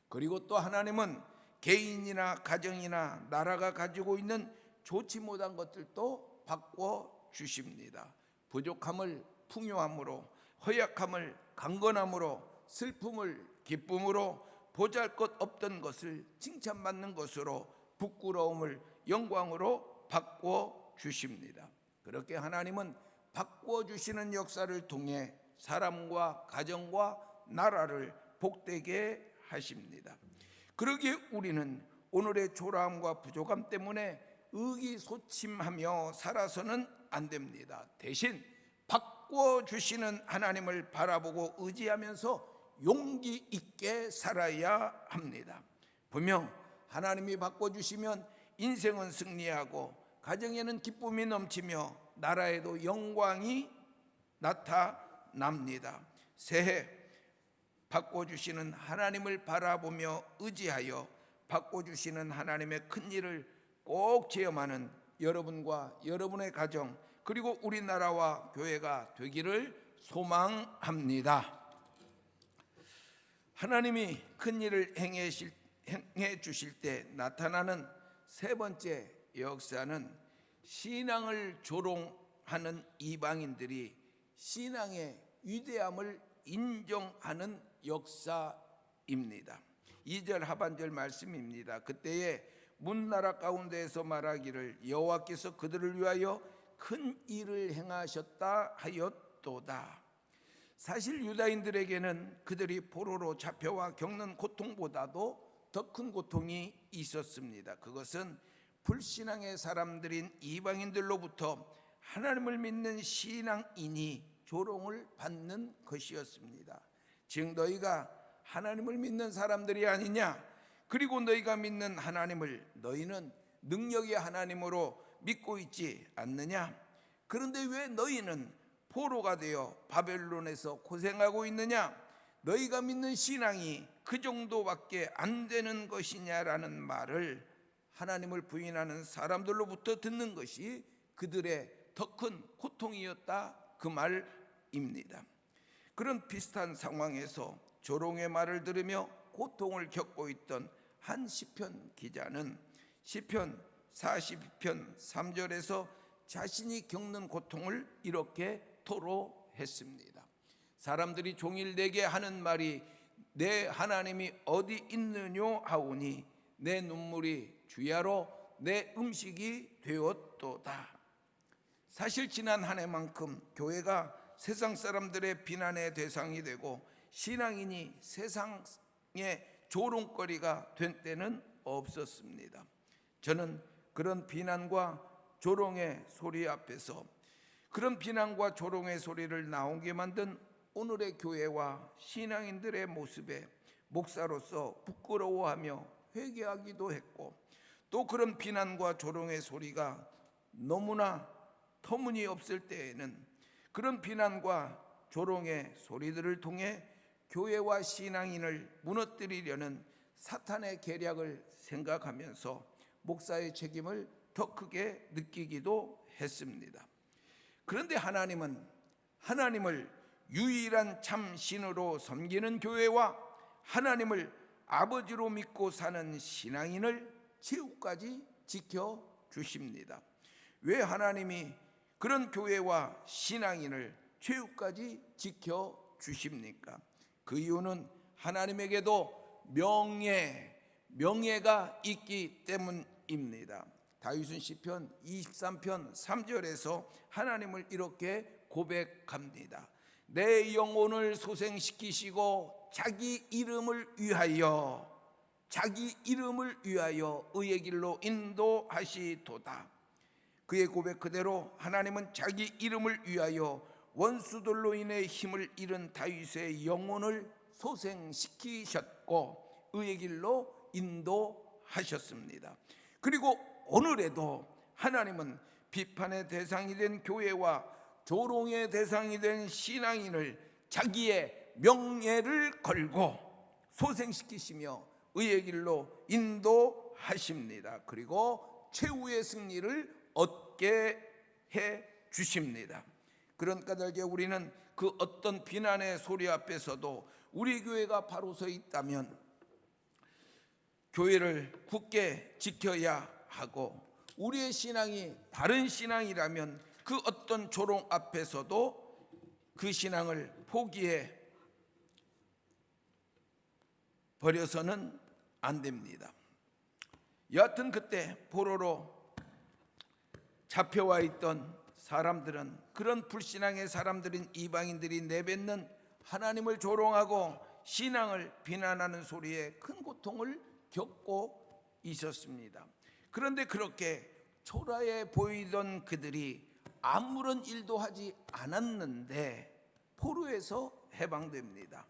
그리고 또 하나님은 개인이나 가정이나 나라가 가지고 있는 좋지 못한 것들도 바꿔주십니다. 부족함을 풍요함으로, 허약함을 강건함으로, 슬픔을 기쁨으로, 보잘것 없던 것을 칭찬받는 것으로, 부끄러움을 영광으로 바꿔주십니다. 그렇게 하나님은 바꿔주시는 역사를 통해 사람과 가정과 나라를 복되게 하십니다. 그러기에 우리는 오늘의 초라함과 부족함 때문에 의기소침하며 살아서는 안 됩니다. 대신 바꿔주시는 하나님을 바라보고 의지하면서 용기 있게 살아야 합니다. 분명 하나님이 바꿔주시면 인생은 승리하고 가정에는 기쁨이 넘치며 나라에도 영광이 나타납니다. 새해 바꿔주시는 하나님을 바라보며 의지하여 바꿔주시는 하나님의 큰 일을 꼭 체험하는 여러분과 여러분의 가정, 그리고 우리나라와 교회가 되기를 소망합니다. 하나님이 큰 일을 행해 주실 때 나타나는 세 번째 역사는 신앙을 조롱하는 이방인들이 신앙의 위대함을 인정하는 역사입니다. 2절 하반절 말씀입니다. 그때에 문나라 가운데에서 말하기를 여호와께서 그들을 위하여 큰 일을 행하셨다 하였도다. 사실 유다인들에게는 그들이 포로로 잡혀와 겪는 고통보다도 더 큰 고통이 있었습니다. 그것은 불신앙의 사람들인 이방인들로부터 하나님을 믿는 신앙인이 조롱을 받는 것이었습니다. 즉 너희가 하나님을 믿는 사람들이 아니냐, 그리고 너희가 믿는 하나님을 너희는 능력의 하나님으로 믿고 있지 않느냐, 그런데 왜 너희는 포로가 되어 바벨론에서 고생하고 있느냐, 너희가 믿는 신앙이 그 정도밖에 안 되는 것이냐라는 말을 하나님을 부인하는 사람들로부터 듣는 것이 그들의 더 큰 고통이었다, 그 말입니다. 그런 비슷한 상황에서 조롱의 말을 들으며 고통을 겪고 있던 한 시편 기자는 시편 42편 3절에서 자신이 겪는 고통을 이렇게 토로했습니다. 사람들이 종일 내게 하는 말이 내 하나님이 어디 있느뇨 하오니 내 눈물이 주야로 내 음식이 되었도다. 사실 지난 한 해만큼 교회가 세상 사람들의 비난의 대상이 되고 신앙인이 세상의 조롱거리가 된 때는 없었습니다. 저는 그런 비난과 조롱의 소리 앞에서 그런 비난과 조롱의 소리를 나오게 만든 오늘의 교회와 신앙인들의 모습에 목사로서 부끄러워하며 회개하기도 했고, 또 그런 비난과 조롱의 소리가 너무나 터무니없을 때에는 그런 비난과 조롱의 소리들을 통해 교회와 신앙인을 무너뜨리려는 사탄의 계략을 생각하면서 목사의 책임을 더 크게 느끼기도 했습니다. 그런데 하나님은 하나님을 유일한 참 신으로 섬기는 교회와 하나님을 아버지로 믿고 사는 신앙인을 최후까지 지켜주십니다. 왜 하나님이 그런 교회와 신앙인을 최후까지 지켜주십니까? 그 이유는 하나님에게도 명예가 있기 때문입니다. 다윗은 시편 23편 3절에서 하나님을 이렇게 고백합니다. 내 영혼을 소생시키시고 자기 이름을 위하여 의의 길로 인도하시도다. 그의 고백 그대로 하나님은 자기 이름을 위하여 원수들로 인해 힘을 잃은 다윗의 영혼을 소생시키셨고 의의 길로 인도하셨습니다. 그리고 오늘에도 하나님은 비판의 대상이 된 교회와 조롱의 대상이 된 신앙인을 자기의 명예를 걸고 소생시키시며 의의 길로 인도하십니다. 그리고 최후의 승리를 얻게 해 주십니다. 그런 까닭에 우리는 그 어떤 비난의 소리 앞에서도 우리 교회가 바로 서 있다면 교회를 굳게 지켜야 하고, 우리의 신앙이 바른 신앙이라면 그 어떤 조롱 앞에서도 그 신앙을 포기해 버려서는 안 됩니다. 여하튼 그때 포로로 잡혀와 있던 사람들은, 그런 불신앙의 사람들인 이방인들이 내뱉는 하나님을 조롱하고 신앙을 비난하는 소리에 큰 고통을 겪고 있었습니다. 그런데 그렇게 초라해 보이던 그들이 아무런 일도 하지 않았는데 포로에서 해방됩니다.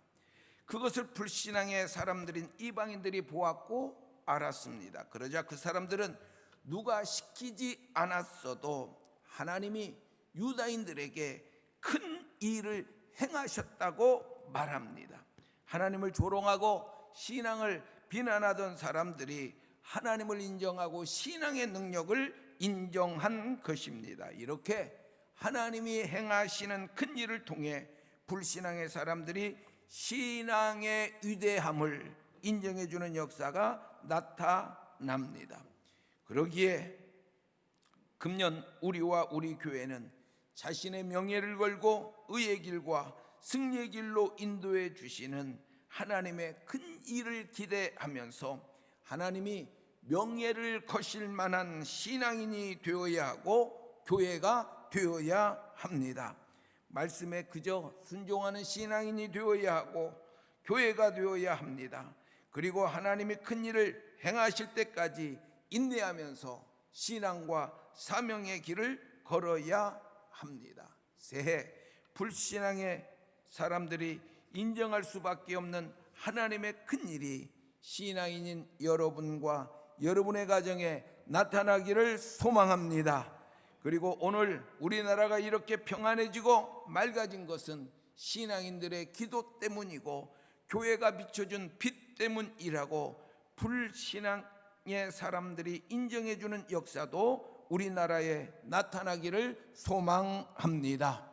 그것을 불신앙의 사람들인 이방인들이 보았고 알았습니다. 그러자 그 사람들은 누가 시키지 않았어도 하나님이 유다인들에게 큰 일을 행하셨다고 말합니다. 하나님을 조롱하고 신앙을 비난하던 사람들이 하나님을 인정하고 신앙의 능력을 인정한 것입니다. 이렇게 하나님이 행하시는 큰 일을 통해 불신앙의 사람들이 신앙의 위대함을 인정해 주는 역사가 나타납니다. 그러기에 금년 우리와 우리 교회는 자신의 명예를 걸고 의의 길과 승리의 길로 인도해 주시는 하나님의 큰 일을 기대하면서 하나님이 명예를 거실 만한 신앙인이 되어야 하고 교회가 되어야 합니다. 말씀에 그저 순종하는 신앙인이 되어야 하고 교회가 되어야 합니다. 그리고 하나님이 큰 일을 행하실 때까지 인내하면서 신앙과 사명의 길을 걸어야 합니다. 새해 불신앙의 사람들이 인정할 수밖에 없는 하나님의 큰일이 신앙인인 여러분과 여러분의 가정에 나타나기를 소망합니다. 그리고 오늘 우리나라가 이렇게 평안해지고 맑아진 것은 신앙인들의 기도 때문이고 교회가 비춰준 빛 때문이라고 불신앙의 사람들이 인정해주는 역사도 우리나라에 나타나기를 소망합니다.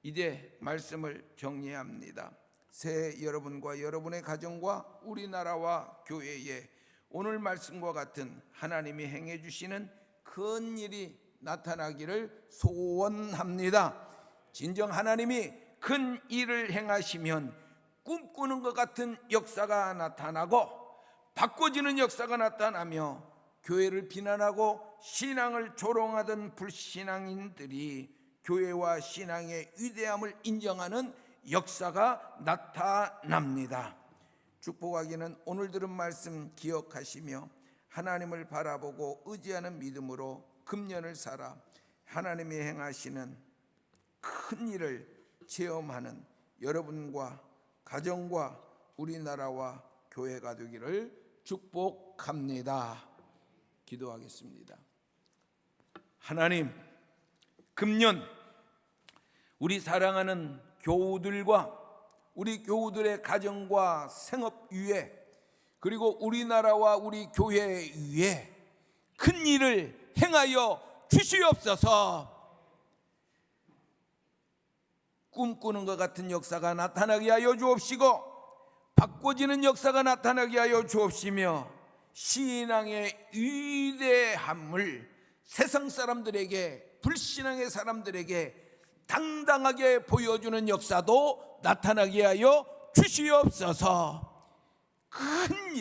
이제 말씀을 정리합니다. 새해 여러분과 여러분의 가정과 우리나라와 교회에 오늘 말씀과 같은 하나님이 행해 주시는 큰 일이 나타나기를 소원합니다. 진정 하나님이 큰 일을 행하시면 꿈꾸는 것 같은 역사가 나타나고 바꿔지는 역사가 나타나며 교회를 비난하고 신앙을 조롱하던 불신앙인들이 교회와 신앙의 위대함을 인정하는 역사가 나타납니다. 축복하기는 오늘 들은 말씀 기억하시며 하나님을 바라보고 의지하는 믿음으로 금년을 살아 하나님이 행하시는 큰 일을 체험하는 여러분과 가정과 우리나라와 교회가 되기를 축복합니다. 기도하겠습니다. 하나님, 금년 우리 사랑하는 교우들과 우리 교우들의 가정과 생업 위에 그리고 우리나라와 우리 교회 위에 큰 일을 행하여 주시옵소서. 꿈꾸는 것 같은 역사가 나타나게 하여 주옵시고 바꿔지는 역사가 나타나게 하여 주옵시며 신앙의 위대함을 세상 사람들에게 불신앙의 사람들에게 당당하게 보여주는 역사도 나타나게 하여 주시옵소서. 큰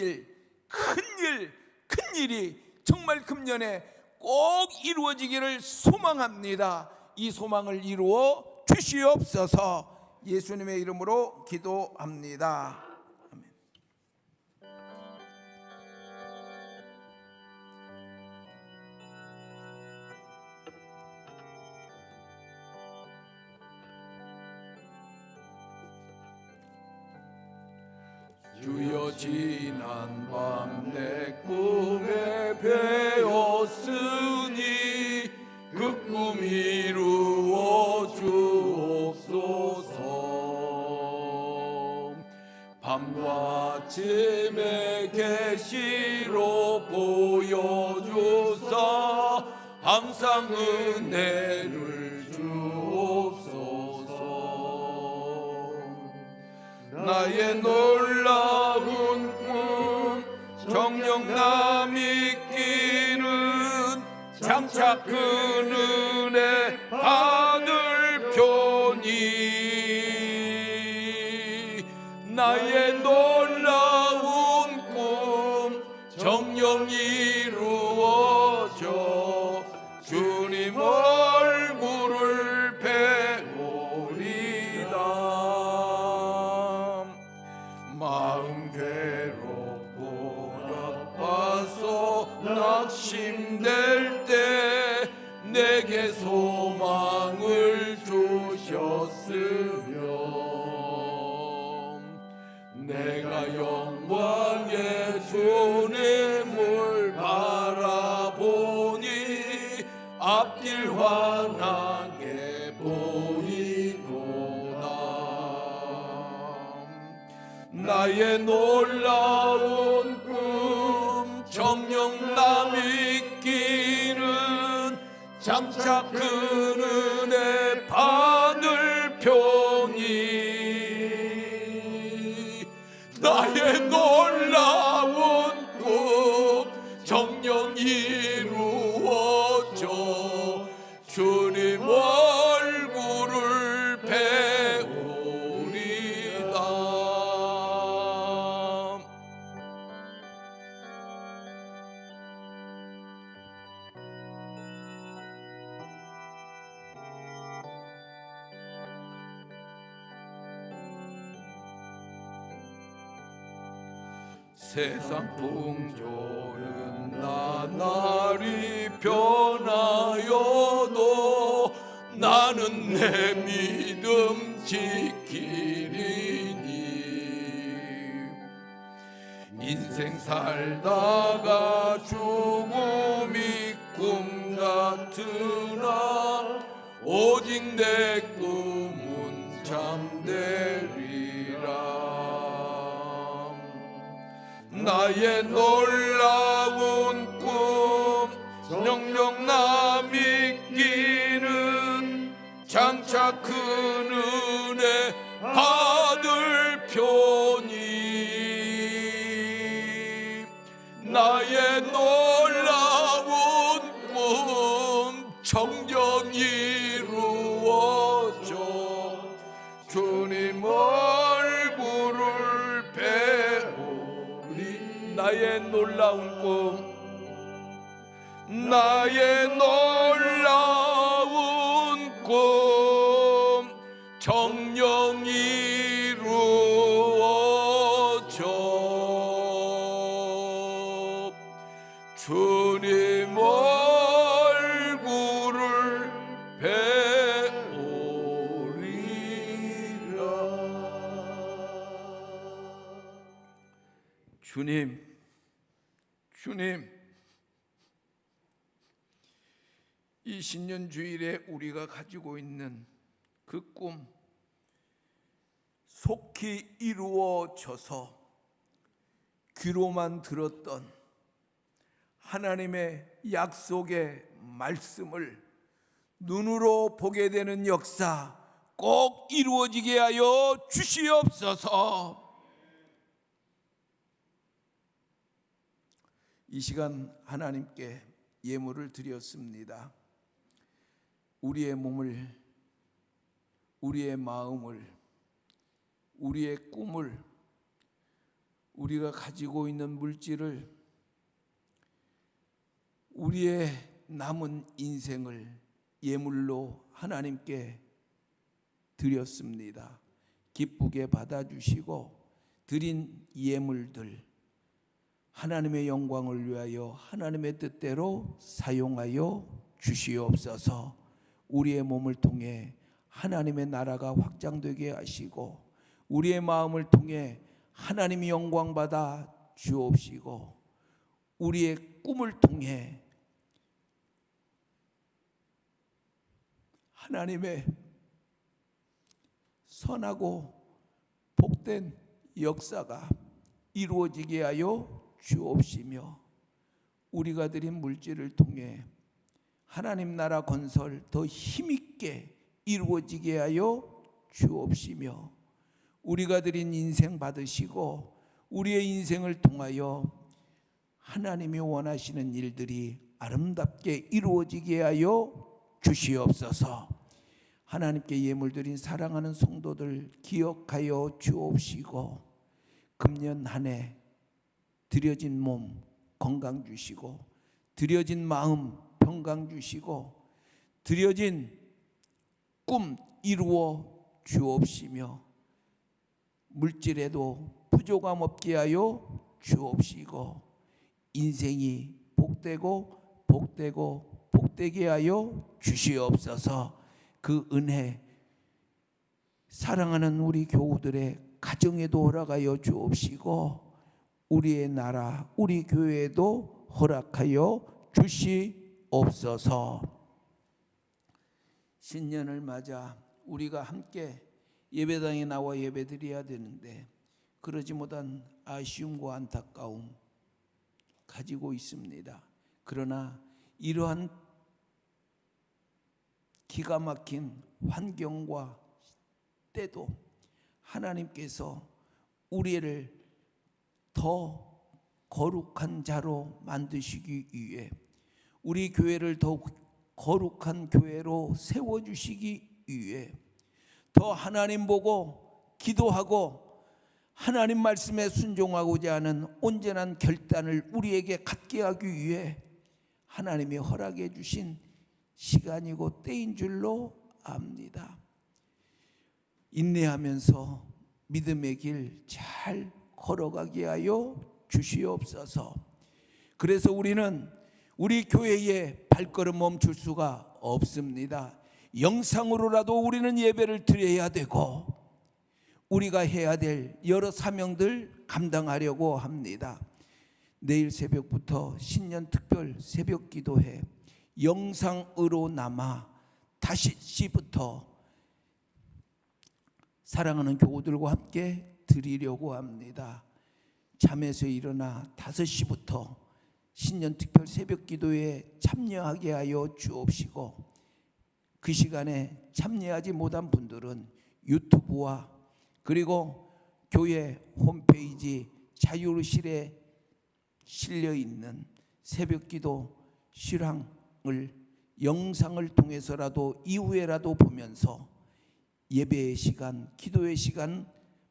일이 정말 금년에 꼭 이루어지기를 소망합니다. 이 소망을 이루어 주시옵소서. 예수님의 이름으로 기도합니다. 아멘. 주여 지난 밤 내 꿈에 배었으니 그 꿈 이루어 주옵소서. 밤과 아침에 계시로 보여주사 항상 은혜를 주옵소서. 나의 놀라운 꿈 정녕 남이 끼는 장차 큰 은혜 받을 편이 나의 놀라운 꿈 정녕 이루어져 주님 얼굴을 배우리다. 마음 괴롭고 아파서 낙심될 때 내게 소망을 주셨으며 내가 영광의 주님을 바라보니 앞길 환하게 보이도다. 나의 놀라운 꿈 정녕 남이 끼는 장차 큰 은혜 받을 편이 나의 놀라운 꿈 정녕 이루어져 주님 얼굴을 배우리다. 세상 풍조는 나날이 변하여도 나는 내 믿음 지키리니. 인생 살다가 죽음이 꿈 같으나 오직 내 꿈은 잠되리라. 나의 놀라운 꿈 영영 나 믿기는 장차 큰 은혜 받을 표니. 나의 놀라운 꿈 정녕 이루어져 주님 얼굴을 배우리. 나의 놀라운 꿈, 나의 놀라운 꿈 정녕 이루어져 주님 얼굴을 배우리라. 주님, 이 신년주일에 우리가 가지고 있는 그 꿈 속히 이루어져서 귀로만 들었던 하나님의 약속의 말씀을 눈으로 보게 되는 역사 꼭 이루어지게 하여 주시옵소서. 이 시간 하나님께 예물을 드렸습니다. 우리의 몸을, 우리의 마음을, 우리의 꿈을, 우리가 가지고 있는 물질을, 우리의 남은 인생을 예물로 하나님께 드렸습니다. 기쁘게 받아주시고 드린 예물들 하나님의 영광을 위하여 하나님의 뜻대로 사용하여 주시옵소서. 우리의 몸을 통해 하나님의 나라가 확장되게 하시고 우리의 마음을 통해 하나님이 영광받아 주옵시고 우리의 꿈을 통해 하나님의 선하고 복된 역사가 이루어지게 하여 주옵시며 우리가 드린 물질을 통해 하나님 나라 건설 더 힘있게 이루어지게 하여 주옵시며 우리가 드린 인생 받으시고 우리의 인생을 통하여 하나님이 원하시는 일들이 아름답게 이루어지게 하여 주시옵소서. 하나님께 예물 드린 사랑하는 성도들 기억하여 주옵시고 금년 한 해 드려진 몸 건강 주시고 드려진 마음 평강 주시고 드려진 꿈 이루어 주옵시며 물질에도 부족함 없게 하여 주옵시고 인생이 복되고 복되고 복되게 하여 주시옵소서. 그 은혜 사랑하는 우리 교우들의 가정에도 허락하여 주옵시고 우리의 나라 우리 교회에도 허락하여 주시옵소서. 신년을 맞아 우리가 함께 예배당에 나와 예배드려야 되는데 그러지 못한 아쉬움과 안타까움 가지고 있습니다. 그러나 이러한 기가 막힌 환경과 때도 하나님께서 우리를 더 거룩한 자로 만드시기 위해 우리 교회를 더욱 거룩한 교회로 세워주시기 위해 더 하나님 보고 기도하고 하나님 말씀에 순종하고자 하는 온전한 결단을 우리에게 갖게 하기 위해 하나님이 허락해 주신 시간이고 때인 줄로 압니다. 인내하면서 믿음의 길 잘 걸어가게 하여 주시옵소서. 그래서 우리는 우리 교회에 발걸음 멈출 수가 없습니다. 영상으로라도 우리는 예배를 드려야 되고 우리가 해야 될 여러 사명들 감당하려고 합니다. 내일 새벽부터 신년 특별 새벽 기도회 영상으로 남아 다시부터 사랑하는 교우들과 함께 드리려고 합니다. 잠에서 일어나 5시부터 신년 특별 새벽 기도에 참여하게 하여 주옵시고, 그 시간에 참여하지 못한 분들은 유튜브와 그리고 교회 홈페이지 자유실에 실려 있는 새벽 기도 실황을 영상을 통해서라도 이후에라도 보면서 예배의 시간, 기도의 시간,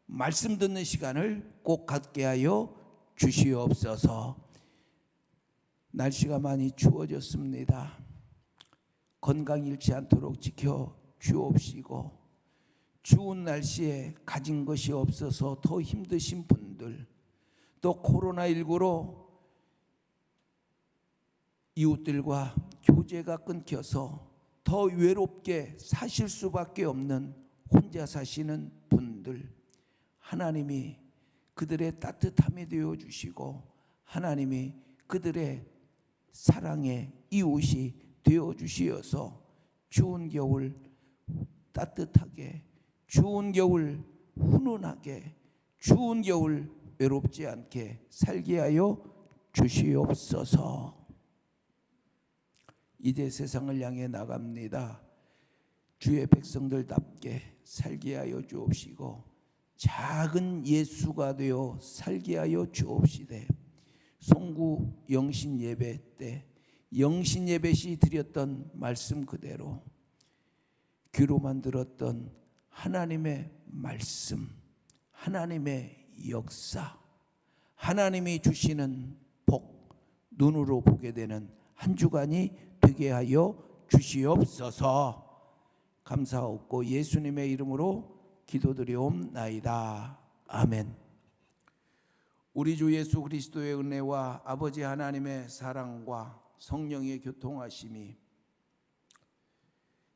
말씀 듣는 시간을 꼭 갖게 하여 주시옵소서. 날씨가 많이 추워졌습니다. 건강 잃지 않도록 지켜 주옵시고, 추운 날씨에 가진 것이 없어서 더 힘드신 분들, 또 코로나19로 이웃들과 교제가 끊겨서 더 외롭게 사실 수밖에 없는 혼자 사시는 분들, 하나님이 그들의 따뜻함이 되어 주시고 하나님이 그들의 사랑의 이웃이 되어 주시어서 추운 겨울 따뜻하게, 추운 겨울 훈훈하게, 추운 겨울 외롭지 않게 살게 하여 주시옵소서. 이제 세상을 향해 나갑니다. 주의 백성들답게 살게 하여 주옵시고 작은 예수가 되어 살게 하여 주옵시되, 송구 영신 예배 때 영신 예배 시 드렸던 말씀 그대로 귀로만 들었던 하나님의 말씀, 하나님의 역사, 하나님이 주시는 복, 눈으로 보게 되는 한 주간이 되게 하여 주시옵소서. 감사하옵고 예수님의 이름으로 기도드리옵나이다. 아멘. 우리 주 예수 그리스도의 은혜와 아버지 하나님의 사랑과 성령의 교통하심이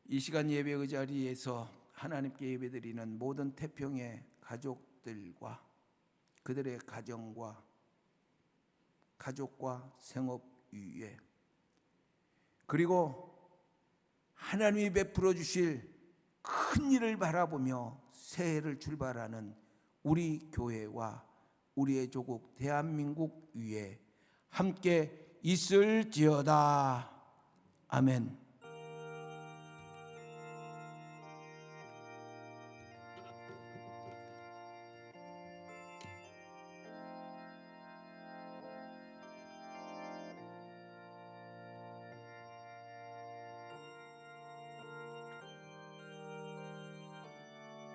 이 시간 예배의 자리에서 하나님께 예배드리는 모든 태평의 가족들과 그들의 가족과 생업 위에, 그리고 하나님이 베풀어 주실 큰 일을 바라보며 새해를 출발하는 우리 교회와 우리의 조국 대한민국 위에 함께 있을지어다. 아멘.